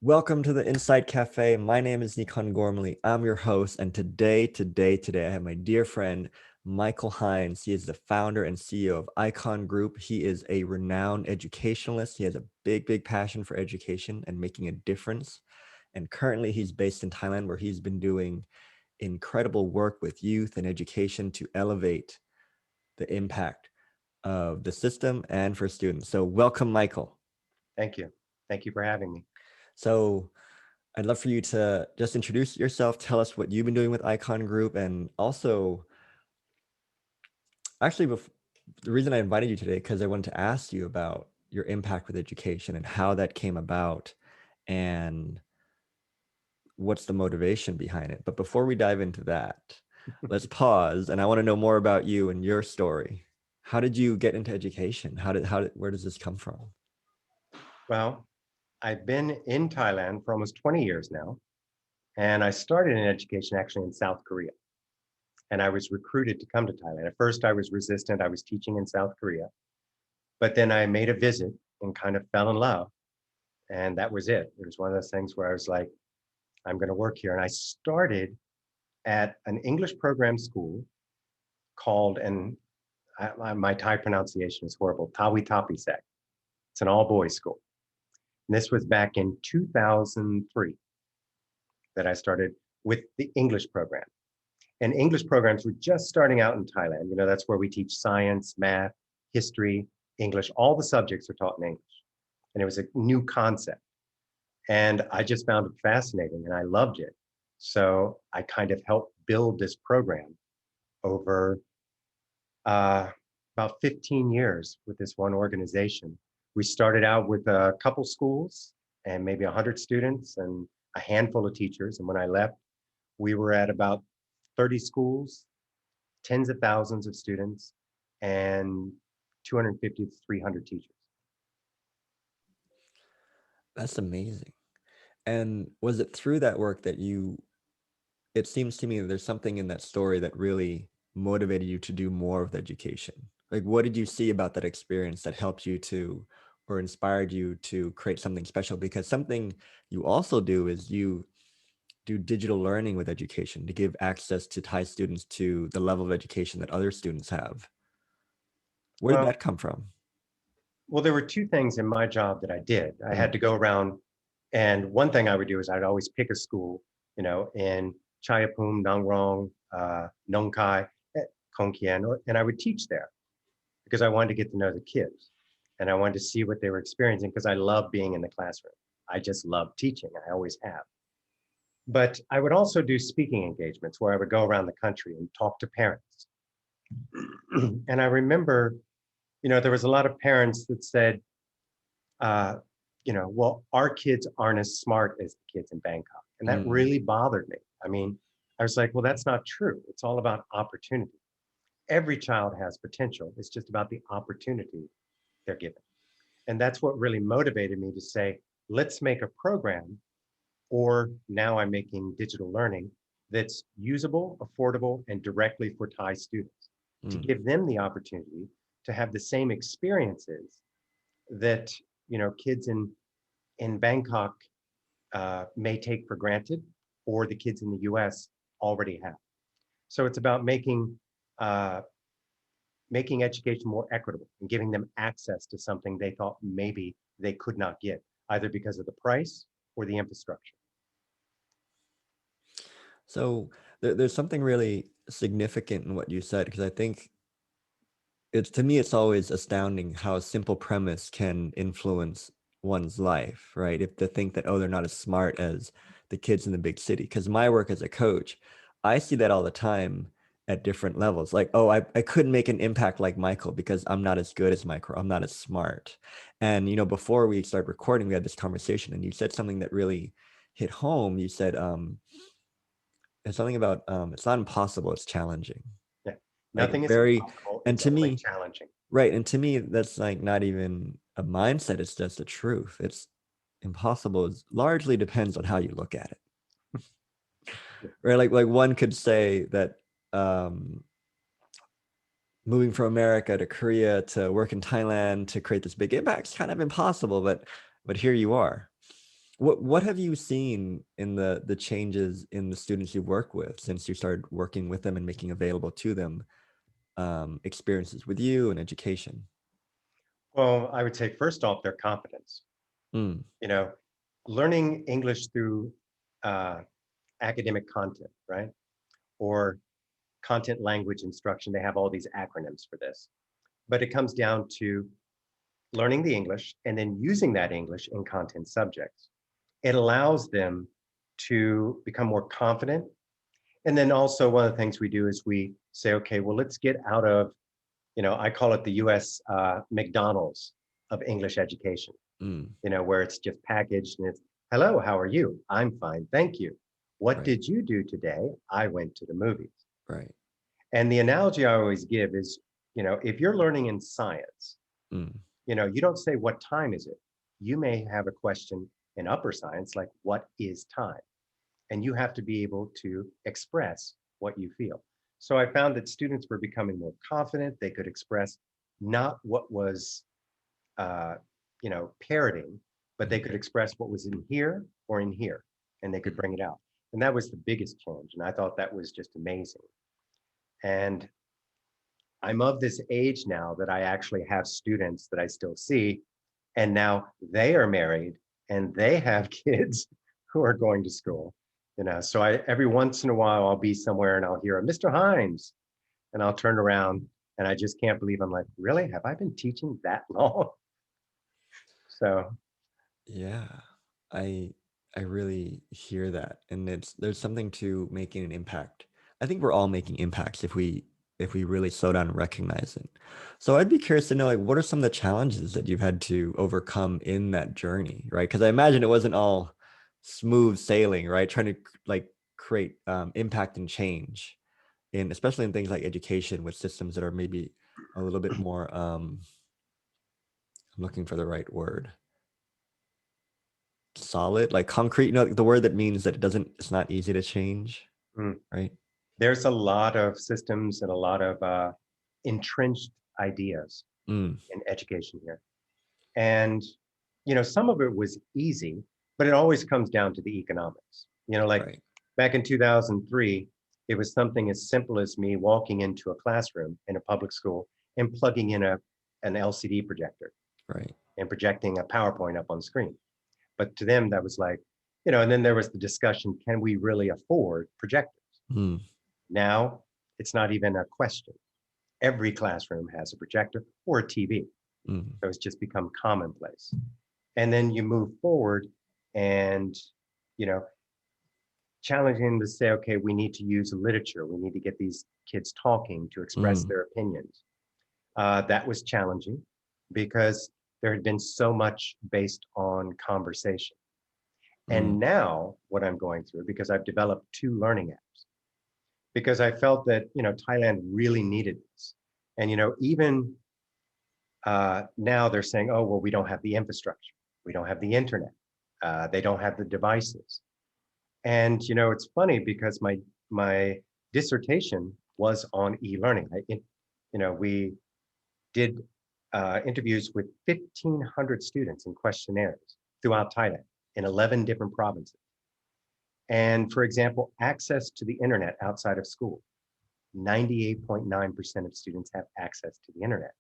Welcome to the Insight Cafe. My name is 𝗔𝗶𝗰𝗵𝗲𝗀. I'm your host, and today, I have my dear friend, Michael Hines. He is the founder and CEO of Icon Group. He is a renowned educationalist. He has a big passion for education and making a difference. And currently, he's based in Thailand, where he's been doing incredible work with youth and education to elevate the impact of the system and for students. So welcome, Michael. Thank you. Thank you for having me. So I'd love for you to just introduce yourself, tell us what you've been doing with Icon Group, and also, actually, the reason I invited you today, because I wanted to ask you about your impact with education and how that came about and what's the motivation behind it. But before we dive into that, let's pause, and I want to know more about you and your story. How did you get into education? Where does this come from? Well, I've been in Thailand for almost 20 years now, and I started in education actually in South Korea. And I was recruited to come to Thailand. At first, I was resistant. I was teaching in South Korea, but then I made a visit and kind of fell in love. And that was it. It was one of those things where I was like, I'm going to work here. And I started at an English program school called, and my Thai pronunciation is horrible, 𝗂𝗶𝘁𝗀𝗁𝗂𝗃. It's an all boys school. And this was back in 2003 that I started with the English program. And English programs were just starting out in Thailand. You know, that's where we teach science, math, history, English. All the subjects are taught in English. And it was a new concept. And I just found it fascinating and I loved it. So I kind of helped build this program over about 15 years with this one organization. We started out with a couple schools and maybe 100 students and a handful of teachers. And when I left, we were at about 30 schools, tens of thousands of students, and 250 to 300 teachers. That's amazing. And was it through that work that it seems to me that there's something in that story that really motivated you to do more with education? Like, what did you see about that experience that helped you to, or inspired you to create something special? Because something you also do is you do digital learning with education to give access to Thai students to the level of education that other students have. Where did Well, that come from? well, there were two things in my job that I did. I had to go around, and one thing I would do is I'd always pick a school, you know, in Chayapum, Nangrong, Nong Khai, Khon Kien, and I would teach there because I wanted to get to know the kids and I wanted to see what they were experiencing because I love being in the classroom. I just love teaching. I always have. But I would also do speaking engagements where I would go around the country and talk to parents. And I remember, you know, there was a lot of parents that said, uh, you know, well, our kids aren't as smart as the kids in Bangkok. And that Mm, really bothered me. I mean, I was like, well, that's not true. It's all about opportunity. Every child has potential. It's just about the opportunity they're given. And that's what really motivated me to say, let's make a program, or now I'm making digital learning that's usable, affordable, and directly for Thai students to mm. give them the opportunity to have the same experiences that, you know, kids in Bangkok may take for granted, or the kids in the US already have. So it's about uh, making education more equitable and giving them access to something they thought maybe they could not get, either because of the price or the infrastructure. So there's something really significant in what you said, because I think it's, to me, it's always astounding how a simple premise can influence one's life, right? If to think that, oh, they're not as smart as the kids in the big city. Because my work as a coach, I see that all the time at different levels. Like, oh, I couldn't make an impact like Michael because I'm not as good as Michael. I'm not as smart. And, before we started recording, we had this conversation and you said something that really hit home. You said, it's something about, it's not impossible, it's challenging. Yeah. Like Nothing is very, impossible. and It's to only me, challenging. right. And to me, that's like not even a mindset. It's just the truth. It's impossible. It largely depends on how you look at it. Yeah. Right. Like one could say that um, moving from America to Korea to work in Thailand to create this big impact is kind of impossible, but here you are. What have you seen in the changes in the students you work with since you started working with them and making available to them experiences with you and education? Well, I would say first off, their confidence. Mm, You know, learning English through uh, academic content, right? Or content language instruction. They have all these acronyms for this. But it comes down to learning the English and then using that English in content subjects. It allows them to become more confident. And then also one of the things we do is we say, okay, well, let's get out of, I call it the US McDonald's of English education, mm, where it's just packaged and it's, hello, how are you? I'm fine, thank you. What right, did you do today? I went to the movies. right. And the analogy I always give is, if you're learning in science, Mm, you don't say, what time is it? You may have a question in upper science, like, what is time? And you have to be able to express what you feel. So I found that students were becoming more confident. They could express not what was, uh, parroting, but they mm, could express what was in here or in here, and they could mm, bring it out. And that was the biggest change. And I thought that was just amazing. And I'm of this age now that I actually have students that I still see, and now they are married and they have kids who are going to school. So I every once in a while I'll be somewhere and I'll hear a Mr. Hines, and I'll turn around and I just can't believe I'm like, really? Have I been teaching that long? So yeah, I I really hear that, and there's something to making an impact. I think we're all making impacts if we really slow down and recognize it. So I'd be curious to know, like, what are some of the challenges that you've had to overcome in that journey, right? Because I imagine it wasn't all smooth sailing, right? Trying to like create impact and change in especially in things like education with systems that are maybe a little bit more I'm looking for the right word, solid, like concrete, the word that means that it's not easy to change, mm, right? there's a lot of systems and a lot of entrenched ideas Mm, in education here. And, some of it was easy, but it always comes down to the economics. Like right, back in 2003, it was something as simple as me walking into a classroom in a public school and plugging in an LCD projector right. and projecting a PowerPoint up on screen. But to them, that was like, and then there was the discussion, can we really afford projectors? Mm, Now, it's not even a question. Every classroom has a projector or a TV. mm, So it's just become commonplace. And then you move forward and, you know, challenging them to say, okay, we need to use literature. We need to get these kids talking to express mm, their opinions. That was challenging because there had been so much based on conversation. mm, And now what I'm going through, because I've developed 2 learning apps, because I felt that, Thailand really needed this. And, even now they're saying, oh, well, we don't have the infrastructure. We don't have the internet. They don't have the devices. And, it's funny because my dissertation was on e-learning. We did interviews with 1,500 students in questionnaires throughout Thailand in 11 different provinces. And for example, access to the internet outside of school, 98.9% of students have access to the internet.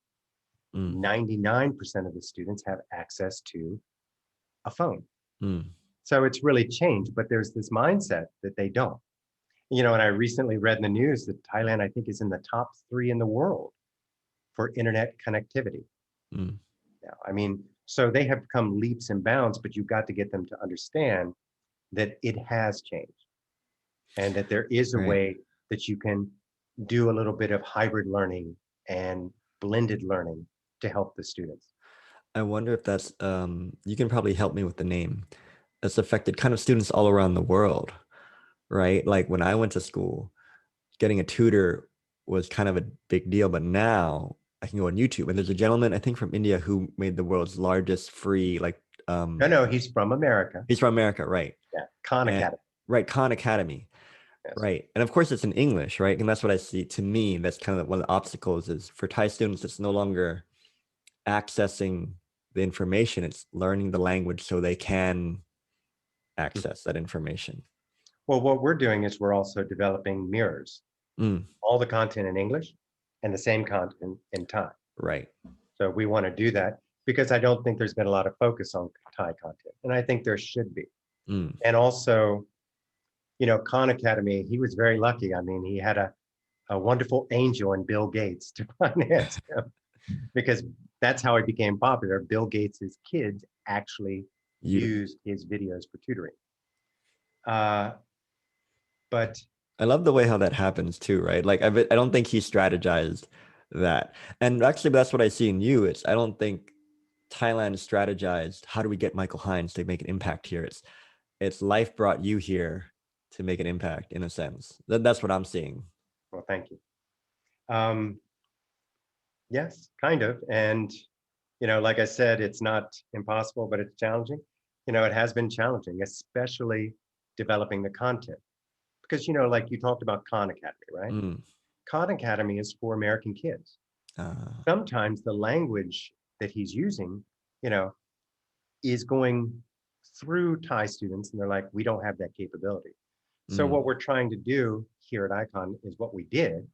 mm, 99% of the students have access to a phone. mm, So it's really changed, but there's this mindset that they don't. And I recently read in the news that Thailand, I think, is in the top 3 in the world for internet connectivity. mm, Now, I mean, so they have come leaps and bounds, but you've got to get them to understand that it has changed and that there is a right. way that you can do a little bit of hybrid learning and blended learning to help the students. I wonder if that's you can probably help me with the name. That's affected kind of students all around the world, right? Like when I went to school, getting a tutor was kind of a big deal, but now I can go on YouTube and there's a gentleman I think from India who made the world's largest free No, no, he's from America. he's from America, right? Yeah, Khan And Academy. right, Khan Academy. Yes. Right. And of course it's in English, right? And that's what I see. To me, that's kind of one of the obstacles is for Thai students, it's no longer accessing the information, it's learning the language so they can access that information? Well, what we're doing is we're also developing mirrors, Mm, all the content in English and the same content in Thai. right. So we want to do that because I don't think there's been a lot of focus on Thai content, and I think there should be. Mm, And also, Khan Academy, he was very lucky. I mean, he had a wonderful angel in Bill Gates to finance him because that's how he became popular. Bill Gates's kids actually you. use his videos for tutoring. Uh, but I love the way how that happens too, right? Like I don't think he strategized that. And actually that's what I see in you. I don't think Thailand strategized how do we get Michael Hines to make an impact here. It's life brought you here to make an impact in a sense. That's what I'm seeing. well, thank you. Um, yes, kind of. And like I said, it's not impossible, but it's challenging. It has been challenging, especially developing the content. Because, like you talked about Khan Academy, right? Mm, Khan Academy is for American kids. uh, Sometimes the language that he's using, you know, is going through Thai students, and they're like, we don't have that capability. So mm, what we're trying to do here at Icon is what we did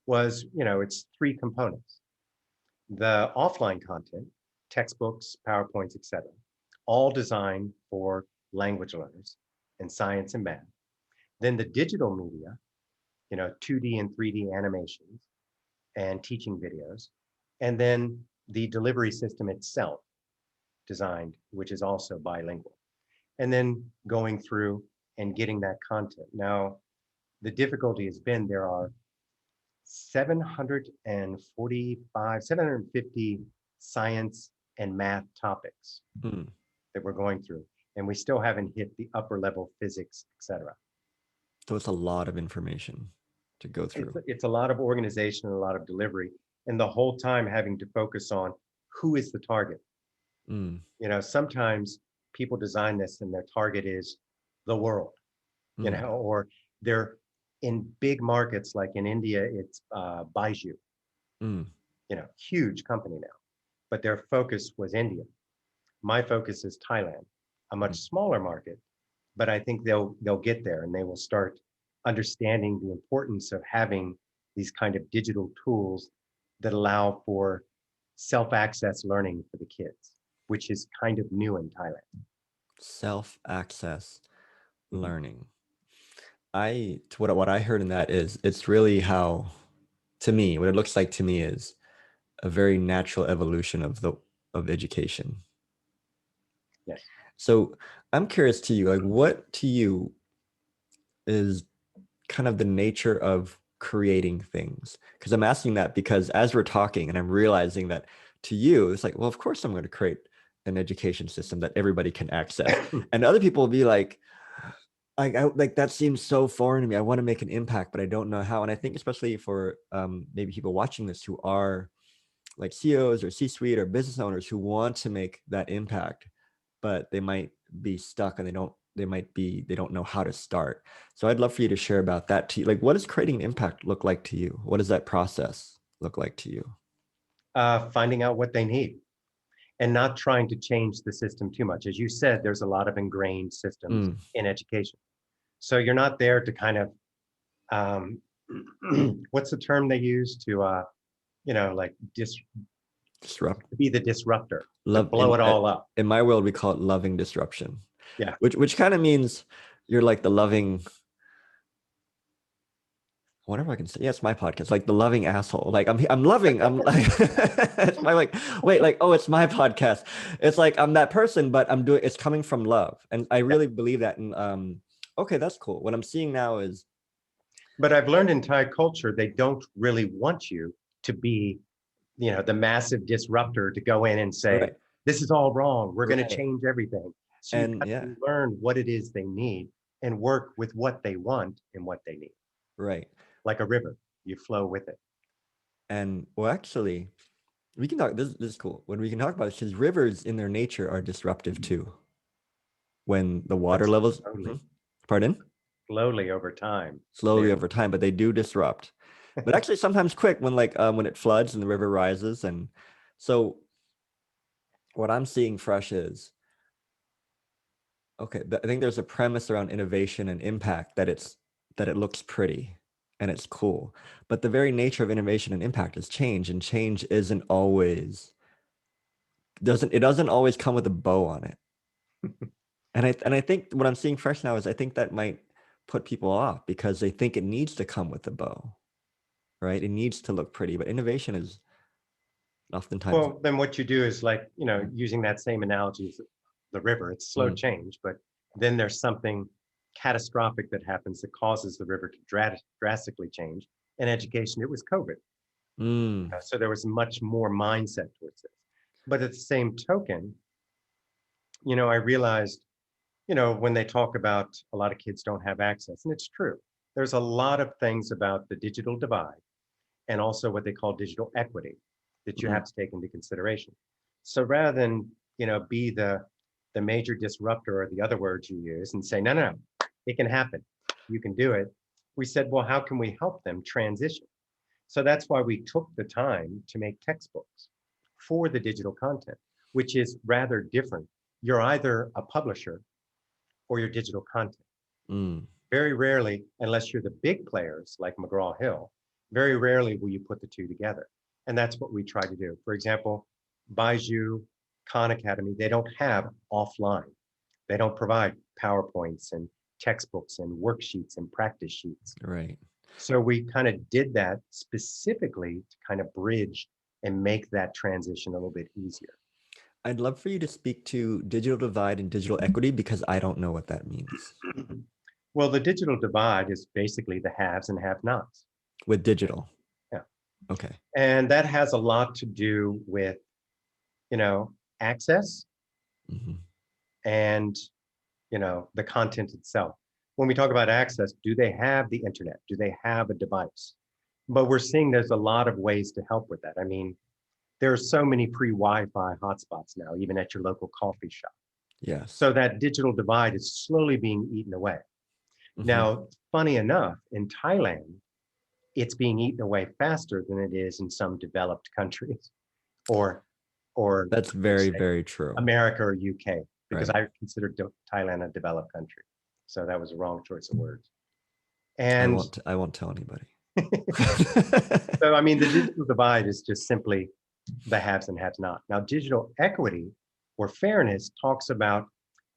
was, it's three components. The offline content, textbooks, PowerPoints, etc., all designed for language learners in science and math. Then the digital media, 2D and 3D animations and teaching videos. And then the delivery system itself designed, which is also bilingual. And then going through and getting that content. Now, the difficulty has been there are 750 science and math topics mm. that we're going through. And we still haven't hit the upper level physics, etc. So it's a lot of information to go It's, through. it's a lot of organization and a lot of delivery. And the whole time having to focus on who is the target. Mm, Sometimes people design this and their target is the world, mm, or they're in big markets like in India, it's 𝗶𝗶𝗵𝗵𝗲𝗀, mm. huge company now, but their focus was India. My focus is Thailand, a much smaller market, but I think they'll get there and they will start understanding the importance of having these kind of digital tools that allow for self-access learning for the kids, which is kind of new in Thailand. Self-access Mhm. learning. What I heard in that is it's really how, to me, what it looks like to me is a very natural evolution of education. Yes. So I'm curious to you, like what to you is kind of the nature of creating things? Because I'm asking that because as we're talking and I'm realizing that to you, it's like, well, of course I'm going to create an education system that everybody can access. And other people will be like, like that seems so foreign to me. I want to make an impact, but I don't know how. And I think especially for maybe people watching this who are like CEOs or C-suite or business owners who want to make that impact, but they might be stuck and they don't know how to start. So I'd love for you to share about that to you. Like, what does creating an impact look like to you? What does that process look like to you? Finding out what they need and not trying to change the system too much. As you said, there's a lot of ingrained systems Mm, in education. So you're not there to kind of, um, what's the term they use to, like disrupt. be the disruptor, to Love blow it all up. in my world, we call it loving disruption, Yeah. which kind of means you're like the loving, whatever I can say. Yeah, it's my podcast, like the loving asshole. Like I'm loving. I'm like, it's my like, wait, like, oh, it's my podcast. It's like I'm that person, but I'm doing. It's coming from love, and I Yeah. really believe that. And okay, that's cool. What I'm seeing now is, But I've learned in Thai culture, they don't really want you to be, the massive disruptor to go in and say, right, this is all wrong. We're going to right, change everything. So you've and got yeah, to learn what it is they need and work with what they want and what they need. right, Like a river, you flow with it. and well, actually, we can talk. This is cool. When we can talk about it, because rivers in their nature are disruptive too. When the But water levels, slowly, pardon, slowly over time, they slowly over time, but they do disrupt. But actually, sometimes quick when it floods and the river rises, and so what I'm seeing fresh is Okay, I think there's a premise around innovation and impact that it looks pretty and it's cool. But the very nature of innovation and impact is change, and change isn't always doesn't always come with a bow on it. And I think what I'm seeing fresh now is I think that might put people off because they think it needs to come with a bow, right? It needs to look pretty, but innovation is oftentimes. Well, then what you do is like, using that same analogy as the river, it's slow Mm, change, but then there's something catastrophic that happens that causes the river to drastically change. In education, it was COVID. mm, So there was much more mindset towards this. But at the same token, I realized, when they talk about a lot of kids don't have access, and it's true. There's a lot of things about the digital divide and also what they call digital equity that you mm, have to take into consideration. So rather than, be the major disruptor or the other words you use and say, no, no, no, it can happen. You can do it. We said, well, how can we help them transition? So that's why we took the time to make textbooks for the digital content, which is rather different. You're either a publisher or your digital content. mm. Very rarely, unless you're the big players like McGraw-Hill, very rarely will you put the two together. And that's what we try to do. For example, 𝗏𝗏, Khan Academy, they don't have offline. They don't provide PowerPoints and textbooks and worksheets and practice sheets. Right. So we kind of did that specifically to kind of bridge and make that transition a little bit easier. I'd love for you to speak to digital divide and digital equity because I don't know what that means Well, the digital divide is basically the haves and have-nots. with digital. Yeah. Okay. And that has a lot to do with, access Hmm. and, the content itself. When we talk about access, do they have the internet? Do they have a device? But we're seeing there's a lot of ways to help with that. I mean, there are so many free Wi-Fi hotspots now, even at your local coffee shop. Yes. So that digital divide is slowly being eaten away. Hmm. Now, funny enough, in Thailand, it's being eaten away faster than it is in some developed countries or That's let's very, say very true. America or UK, because Right. I consider Thailand a developed country. So that was a wrong choice of words. I And won't I won't tell anybody. so, I mean, the digital divide is just simply the haves and have not. Now, digital equity or fairness talks about,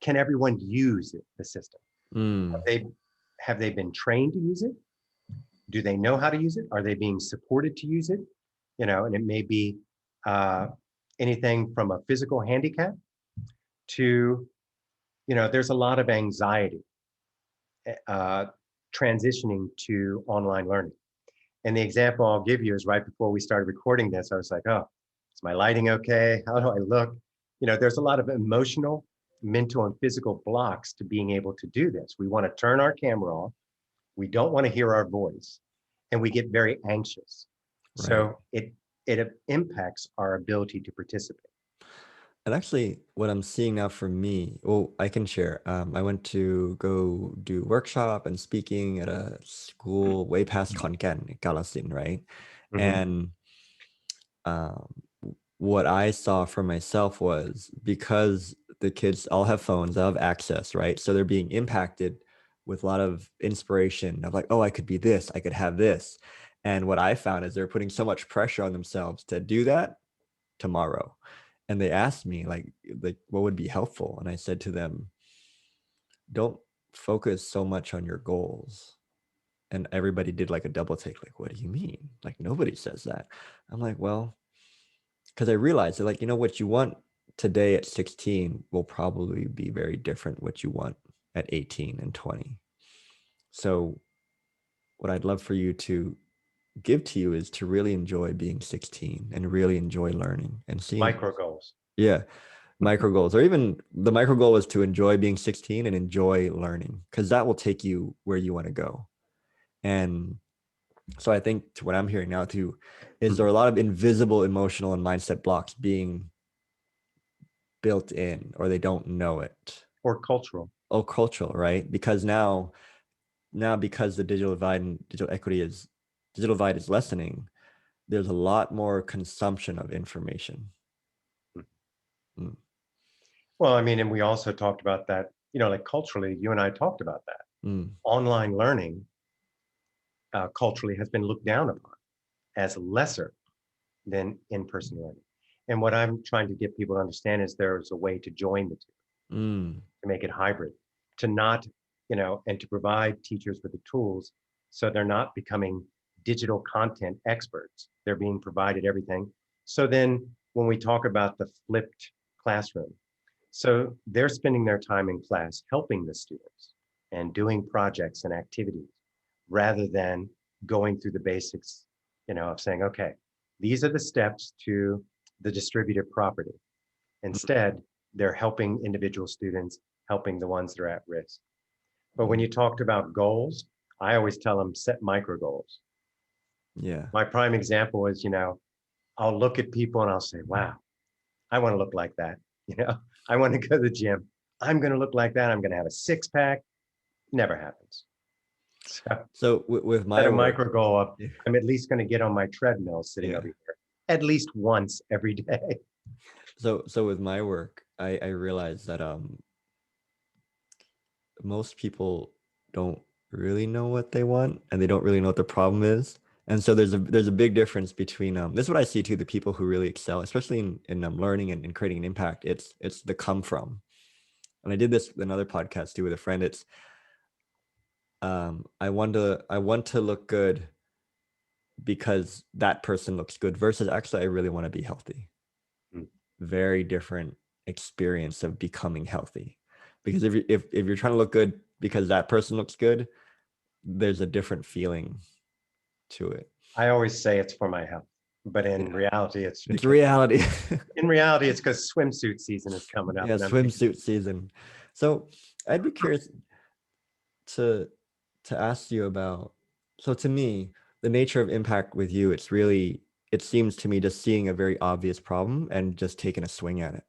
can everyone use the system? Have Mm, they, have they been trained to use it? Do they know how to use it? Are they being supported to use it? And it may be uh, anything from a physical handicap to, there's a lot of anxiety uh, transitioning to online learning. And the example I'll give you is right before we started recording this, I was like, oh, is my lighting okay? How do I look? There's a lot of emotional, mental, and physical blocks to being able to do this. We want to turn our camera off. We don't want to hear our voice, and we get very anxious. right. So it impacts our ability to participate. And actually, what I'm seeing now for me, well, I can share. I went to go do workshop and speaking at a school way past 𝗂𝗶𝗰𝗵𝗲𝗀, 𝗂𝗁, right? Mhm. And um, what I saw for myself was because the kids all have phones, they have access, right? So they're being impacted with a lot of inspiration of like, oh, I could be this, I could have this. And what I found is they're putting so much pressure on themselves to do that tomorrow. And they asked me like what would be helpful? And I said to them, don't focus so much on your goals. And everybody did like a double take, like, what do you mean? Like nobody says that. I'm like, well, because I realized that like, what you want today at 16 will probably be very different what you want at 18 and 20. So what I'd love for you to give to you is to really enjoy being 16 and really enjoy learning and seeing. Micro goals. Yeah, micro goals, or even the micro goal is to enjoy being 16 and enjoy learning because that will take you where you want to go. And so I think to what I'm hearing now too is there are a lot of invisible emotional and mindset blocks being built in or they don't know it. Or cultural. Oh, cultural, right? Because now because the digital divide and digital divide is lessening, there's a lot more consumption of information. Mm. Well, I mean, and we also talked about that like culturally, you and I talked about that. Mm, Online learning culturally has been looked down upon as lesser than in-person learning. And what I'm trying to get people to understand is there's a way to join the two, mm, to make it hybrid, to not, and to provide teachers with the tools so they're not becoming digital content experts. They're being provided everything. So then when we talk about the flipped classroom, so they're spending their time in class helping the students and doing projects and activities rather than going through the basics, of saying, okay, these are the steps to the distributed property. Instead, they're helping individual students, helping the ones that are at risk. But when mm. you talked about goals, I always tell them set micro goals. Yeah. My prime example is, I'll look at people and I'll say, wow, I want to look like that. I want to go to the gym. I'm going to look like that. I'm going to have a six pack. Never happens. So So with set my a work, micro goal up. yeah, I'm at least going to get on my treadmill sitting yeah. over here at least once every day. So with my work, I realized that most people don't really know what they want, and they don't really know what the problem is. And so there's a big difference between this is what I see too, the people who really excel, especially in learning and creating an impact. It's the come from. And I did this in another podcast too with a friend. It's I want to look good because that person looks good versus actually I really want to be healthy. Mm. Very different experience of becoming healthy. Because if you're trying to look good because that person looks good, there's a different feeling to it. I always say it's for my health, but in Yeah. reality, it's It's because reality. it's because swimsuit season is coming up, Yeah, and I'm thinking, swimsuit season. So I'd be curious to ask you about, so to me, the nature of impact with you, it seems to me just seeing a very obvious problem and just taking a swing at it.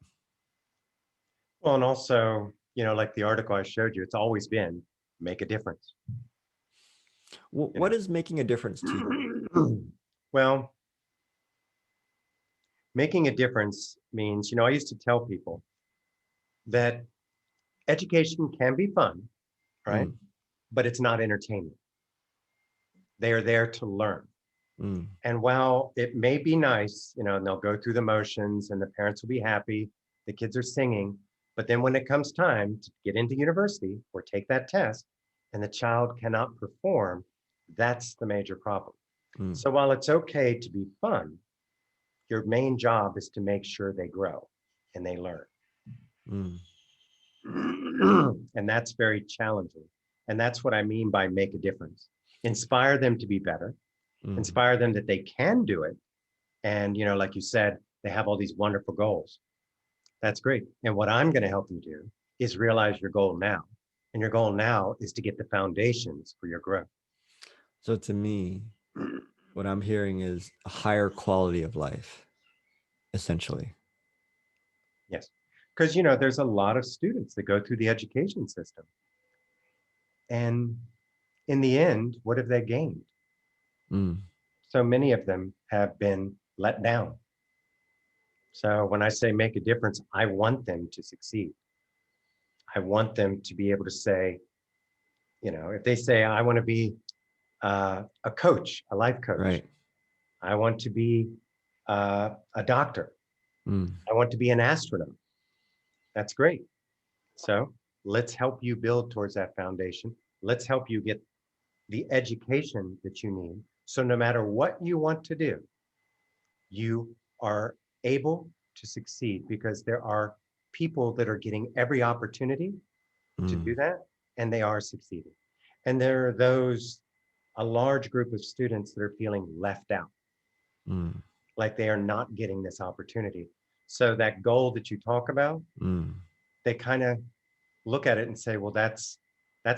well, and also, like the article I showed you, it's always been make a difference. You What is making a difference to you? know, well, making a difference means, I used to tell people that education can be fun, right? Mm, But it's not entertainment. They are there to learn. mm, And while it may be nice, and they'll go through the motions and the parents will be happy, the kids are singing, but then when it comes time to get into university or take that test and the child cannot perform, that's the major problem. mm, So while it's okay to be fun, your main job is to make sure they grow and they learn. mm, And that's very challenging. And that's what I mean by make a difference. Inspire them to be better, mm. inspire them that they can do it. And, like you said, they have all these wonderful goals. That's great. And what I'm going to help you do is realize your goal now. And your goal now is to get the foundations for your growth. So to me, what I'm hearing is a higher quality of life, essentially. Yes. Because, there's a lot of students that go through the education system. And in the end, what have they gained? Mm, So many of them have been let down. So when I say make a difference, I want them to succeed. I want them to be able to say, if they say, I want to be a coach, a life coach, right. I want to be a doctor, Mm, I want to be an astronaut. That's great. So let's help you build towards that foundation. Let's help you get the education that you need. So no matter what you want to do, you are able to succeed because there are people that are getting every opportunity to do mm, that, and they are succeeding. And there are a large group of students that are feeling left out, mm, like they are not getting this opportunity. So that goal that you talk about, mm. they kind of look at it and say, well, that's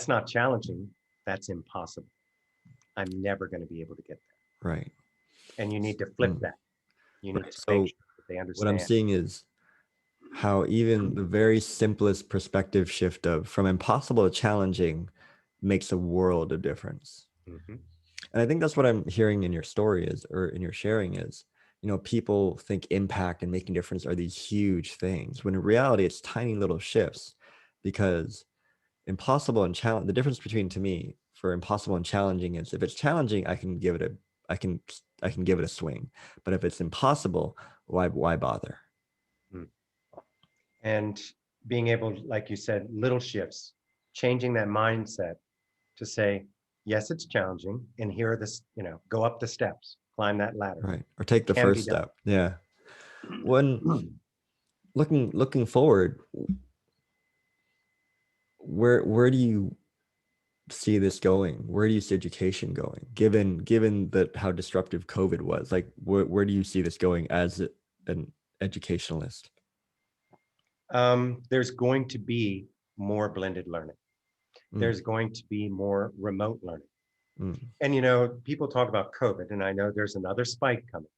not challenging. That's impossible. I'm never going to be able to get Right. there. And you need to flip Mm, that. You need right. to make So sure that they what I'm understand. seeing is how even the very simplest perspective shift of from impossible to challenging makes a world of difference. Mhm. And I think that's what I'm hearing in your story is, or in your sharing is, people think impact and making difference are these huge things, when in reality it's tiny little shifts. Because impossible and challenge. The difference between, to me, for impossible and challenging is if it's challenging, I can give it a, I can give it a swing. But if it's impossible, why bother? Mm. And being able, like you said, little shifts, changing that mindset to say, yes, it's challenging, and here are the, go up the steps, climb that ladder. Right. Or take the Can be first step. Yeah. When looking forward, where do you see this going? Where do you see education going? Given that how disruptive COVID was, like where do you see this going as an educationalist? There's going to be more blended learning. Mm, There's going to be more remote learning. mm, And, people talk about COVID, and I know there's another spike coming,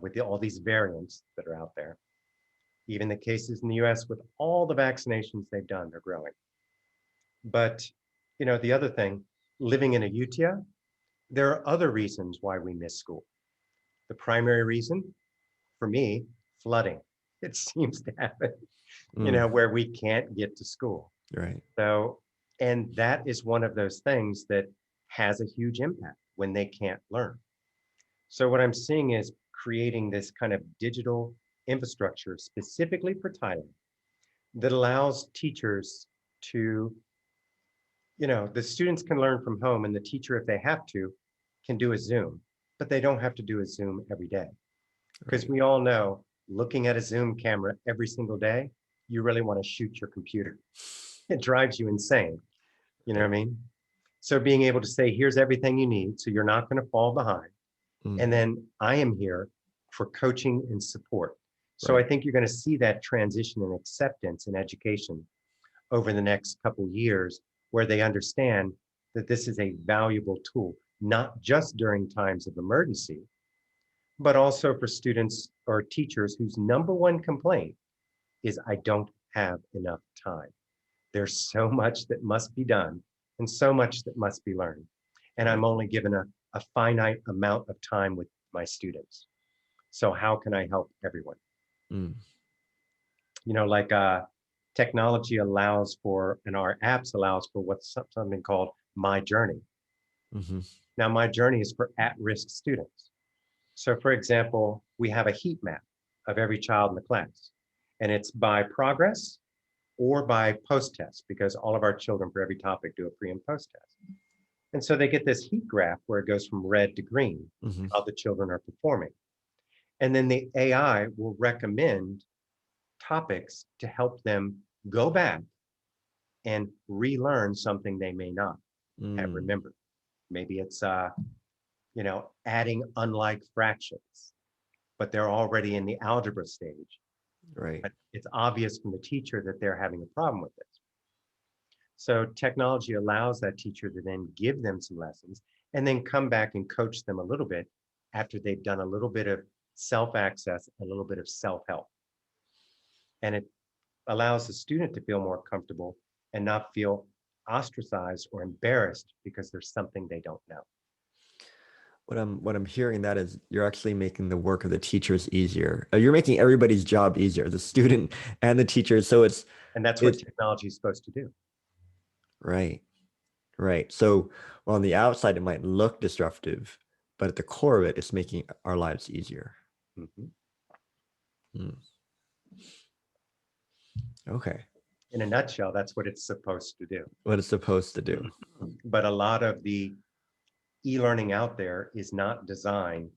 with all these variants that are out there. Even the cases in the US with all the vaccinations they've done, they're growing. But, the other thing, living in Ayutthaya, there are other reasons why we miss school. The primary reason, for me, flooding. It seems to happen, mm, where we can't get to school. right. So, and that is one of those things that has a huge impact when they can't learn. So what I'm seeing is creating this kind of digital infrastructure specifically for Thailand that allows teachers to, the students can learn from home, and the teacher, if they have to, can do a Zoom, but they don't have to do a Zoom every day. Because Right. we all know looking at a Zoom camera every single day, you really want to shoot your computer. It drives you insane. You know what I mean? So being able to say, here's everything you need, so you're not going to fall behind. Mm, And then I am here for coaching and support. So I right. think you're going to see that transition and acceptance in education over the next couple of years, where they understand that this is a valuable tool, not just during times of emergency, but also for students or teachers whose number one complaint is, I don't have enough time. There's so much that must be done and so much that must be learned. And Right. I'm only given a finite amount of time with my students. So how can I help everyone? Mm, Like technology allows for, and our apps allows for what's something called My Journey. hmm Now, My Journey is for at-risk students. So for example, we have a heat map of every child in the class, and it's by progress or by post-test, because all of our children for every topic do a pre and post-test. And so they get this heat graph where it goes from red to green, hmm how the children are performing. And then the AI will recommend topics to help them go back and relearn something they may not have mm, remembered. Maybe it's adding unlike fractions, but they're already in the algebra stage. right. But it's obvious from the teacher that they're having a problem with this. So technology allows that teacher to then give them some lessons and then come back and coach them a little bit after they've done a little bit of self-access, a little bit of self-help. And it allows the student to feel more comfortable and not feel ostracized or embarrassed because there's something they don't know. What I'm hearing that is you're actually making the work of the teachers easier. You're making everybody's job easier, the student and the teacher. So And that's what it's technology is supposed to do. right, right. So on the outside, it might look disruptive, but at the core of it, it's making our lives easier. Mhm. Mm, okay. In a nutshell, that's what it's supposed to do. What it's supposed to do. But a lot of the e-learning out there is not designed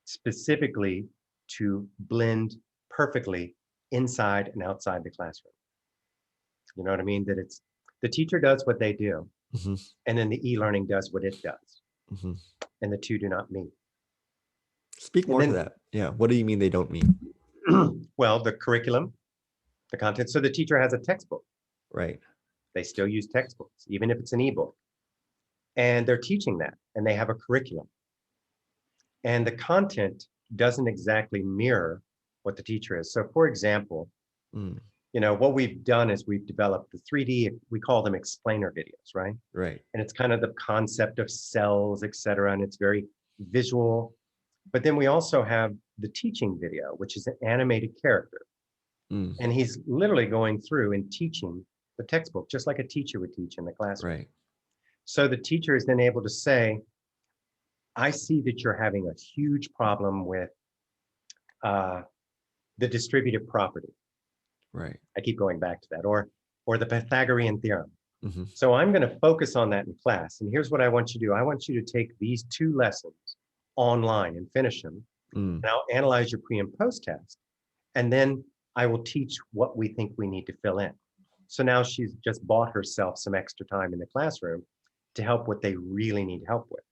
specifically to blend perfectly inside and outside the classroom. You know what I mean? That it's the teacher does what they do, hmm and then the e-learning does what it does, hmm and the two do not meet. Speak And more to then, that. Yeah. What do you mean they don't meet? well, the curriculum, the content. So the teacher has a textbook. Right. They still use textbooks, even if it's an ebook. And they're teaching that, and they have a curriculum. And the content doesn't exactly mirror what the teacher is. So for example, Mm, what we've done is we've developed the 3D, we call them explainer videos, right? right. And it's kind of the concept of cells, et cetera, and it's very visual. But then we also have the teaching video, which is an animated character. Mm, And he's literally going through and teaching the textbook, just like a teacher would teach in the classroom. Right. So the teacher is then able to say, I see that you're having a huge problem with the distributive property. Right. I keep going back to that, or the Pythagorean theorem. Mm-hmm. So I'm going to focus on that in class. And here's what I want you to do. I want you to take these 2 lessons online and finish them. Mm. And I'll analyze your pre and post test. And then I will teach what we think we need to fill in. So now she's just bought herself some extra time in the classroom to help what they really need help with.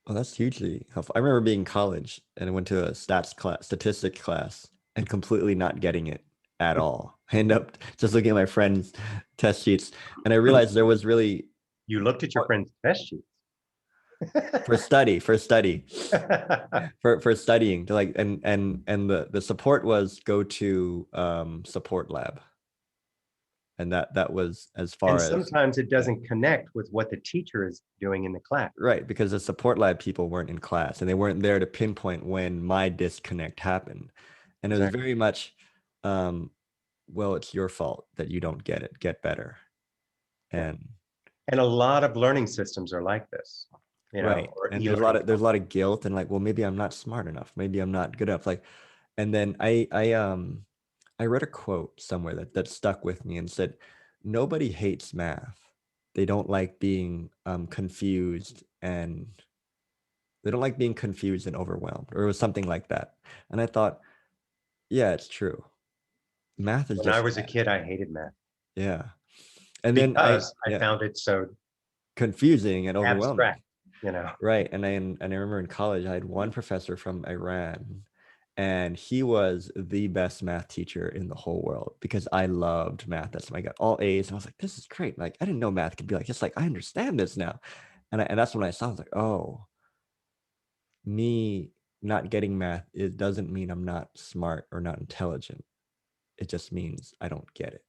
Oh, that's hugely helpful. I remember being in college and I went to a statistics class, and completely not getting it at all. I ended up just looking at my friends' test sheets, and I realized there was really You looked at your friend's test sheets. for studying to like, and the support was go to support lab, and that was as far And as sometimes it doesn't connect with what the teacher is doing in the class. right, because the support lab people weren't in class and they weren't there to pinpoint when my disconnect happened, and it was very much well, it's your fault that you don't get it, get better. And a lot of learning systems are like this, you know, right, or and there's a lot of guilt and like, well, maybe I'm not smart enough, maybe I'm not good enough, like, and then I read a quote somewhere that stuck with me and said, nobody hates math, they don't like being confused, and they don't like being confused and overwhelmed, or it was something like that. And I thought, yeah, it's true. Math is when just I was math. a kid, I hated math. Yeah. And then Because I yeah, found it so confusing and overwhelming. abstract, you know. Right. And I remember in college, I had one professor from Iran, and he was the best math teacher in the whole world because I loved math. That's when I got all A's, and I was like, this is great. Like, I didn't know math could be like this. Like, I understand this now. And that's when I saw, I was like, oh, me not getting math, it doesn't mean I'm not smart or not intelligent. It just means I don't get it.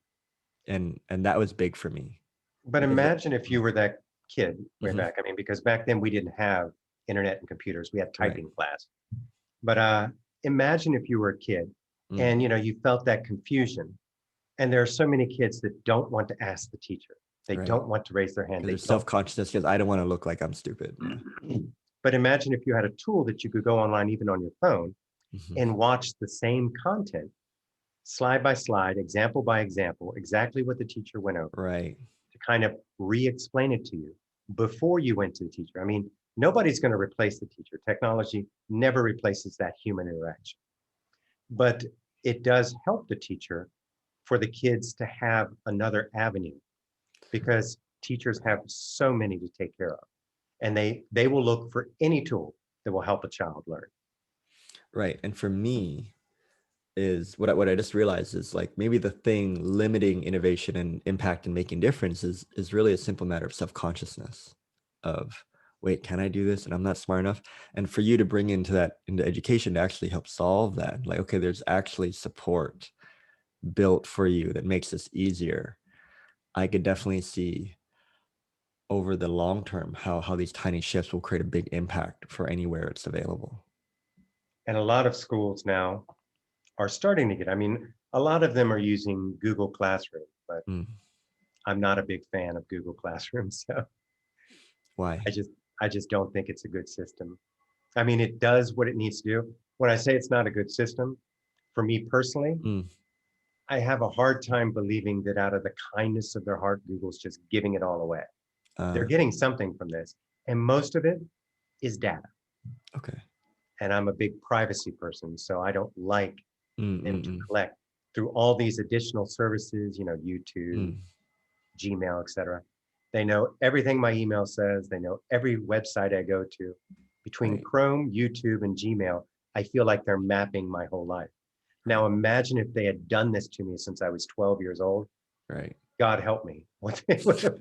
And that was big for me. But Because imagine if you were that kid way Mhm. back. I mean, because back then we didn't have internet and computers. We had Right. typing class. But imagine if you were a kid Mm. and you felt that confusion. And there are so many kids that don't want to ask the teacher. They Right. don't want to raise their hand. They There's don't. self-consciousness because I don't want to look like I'm stupid. Yeah. But imagine if you had a tool that you could go online, even on your phone, Mhm. and watch the same content, slide by slide, example by example, exactly what the teacher went over, Right. to kind of re-explain it to you before you went to the teacher. I mean, nobody's going to replace the teacher. Technology never replaces that human interaction. But it does help the teacher for the kids to have another avenue, because teachers have so many to take care of. And they will look for any tool that will help a child learn. Right. And for me, is what I just realized is like maybe the thing limiting innovation and impact and making difference is really a simple matter of self-consciousness of, wait, can I do this? And I'm not smart enough. And for you to bring into education to actually help solve that, like, okay, there's actually support built for you that makes this easier. I could definitely see over the long term how these tiny shifts will create a big impact for anywhere it's available. And a lot of schools now are starting to get, I mean, a lot of them are using Google Classroom, but Mm. I'm not a big fan of Google Classroom. So Why? I just don't think it's a good system. I mean, it does what it needs to do. When I say it's not a good system, for me personally, Mm. I have a hard time believing that out of the kindness of their heart, Google's just giving it all away. They're getting something from this, and most of it is data. Okay. And I'm a big privacy person, so I don't like them to Mm. collect through all these additional services, YouTube, Mm. Gmail, etc. They know everything my email says. They know every website I go to. Between Right. Chrome, YouTube, and Gmail, I feel like they're mapping my whole life. Now, imagine if they had done this to me since I was 12 years old. Right. God help me. What they would have.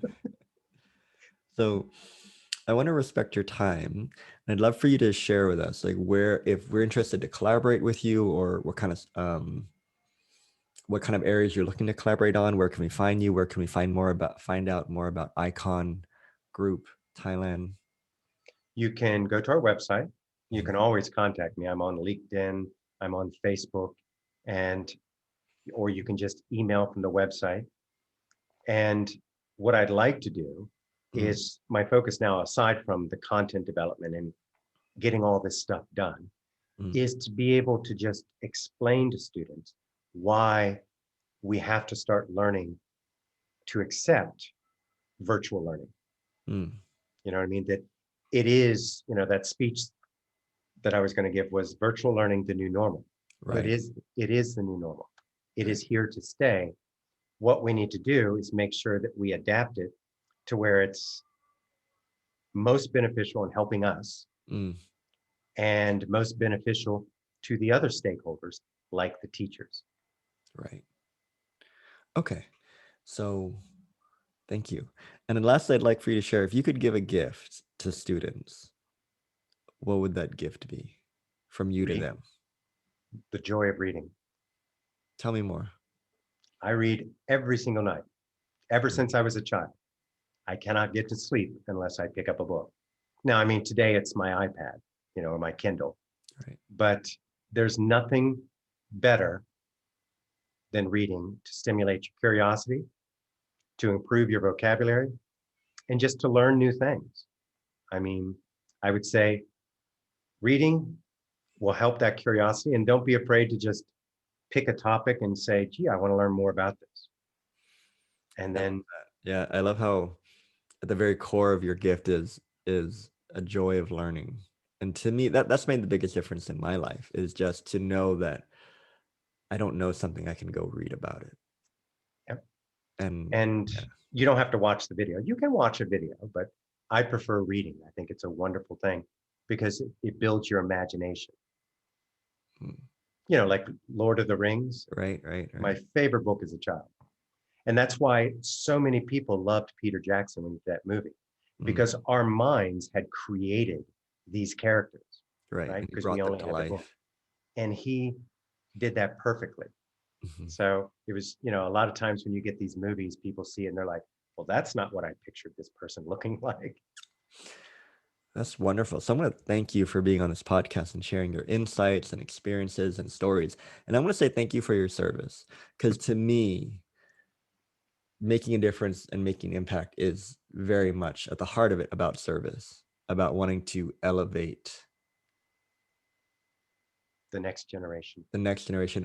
So I want to respect your time. And I'd love for you to share with us, like, where, if we're interested to collaborate with you, or what kind of areas you're looking to collaborate on, where can we find you? Where can we find out more about Icon Group Thailand? You can go to our website. You Mhm. can always contact me. I'm on LinkedIn. I'm on Facebook, or you can just email from the website. And what I'd like to do is my focus now, aside from the content development and getting all this stuff done, is to be able to just explain to students why we have to start learning to accept virtual learning. You know what I mean? That it is, that speech that I was going to give was virtual learning, the new normal. Right. It is the new normal. It is here to stay. What we need to do is make sure that we adapt it to where it's most beneficial in helping us and most beneficial to the other stakeholders, like the teachers. Right. Okay. So thank you. And then lastly, I'd like for you to share, if you could give a gift to students, what would that gift be from you to them? The joy of reading. Tell me more. I read every single night, ever since I was a child. I cannot get to sleep unless I pick up a book. Now, I mean, today it's my iPad, or my Kindle. Right. But there's nothing better than reading to stimulate your curiosity, to improve your vocabulary, and just to learn new things. I mean, I would say reading will help that curiosity, and don't be afraid to just pick a topic and say, gee, I want to learn more about this. And then, yeah, I love how at the very core of your gift is a joy of learning. And to me, that's made the biggest difference in my life, is just to know that I don't know something, I can go read about it. Yep. And you don't have to watch the video. You can watch a video, but I prefer reading. I think it's a wonderful thing because it builds your imagination. Like Lord of the Rings. Right. My favorite book as a child. And that's why so many people loved Peter Jackson when he did that movie, because our minds had created these characters. Right. Because we only had the book. And he did that perfectly. So it was, a lot of times when you get these movies, people see it and they're like, well, that's not what I pictured this person looking like. That's wonderful. So I want to thank you for being on this podcast and sharing your insights and experiences and stories. And I want to say thank you for your service, because to me, making a difference and making impact is very much at the heart of it about service, about wanting to elevate the next generation.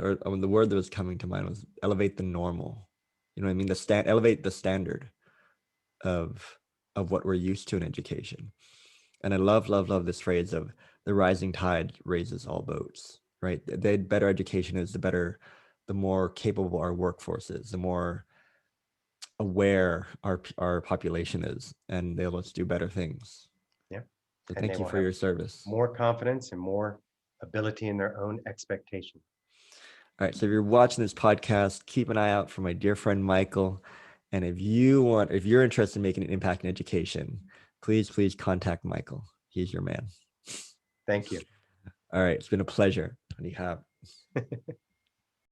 Or the word that was coming to mind was elevate the normal. You know what I mean? Elevate the standard of what we're used to in education. And I love this phrase of the rising tide raises all boats, right? The better education is, the more capable our workforce is, the more aware our population is, and they'll let's do better things. Yeah. So thank you for your service. More confidence and more ability in their own expectation. All right. So if you're watching this podcast, keep an eye out for my dear friend, Michael. And if you're interested in making an impact in education, please contact Michael. He's your man. Thank you. All right. It's been a pleasure. What do you have?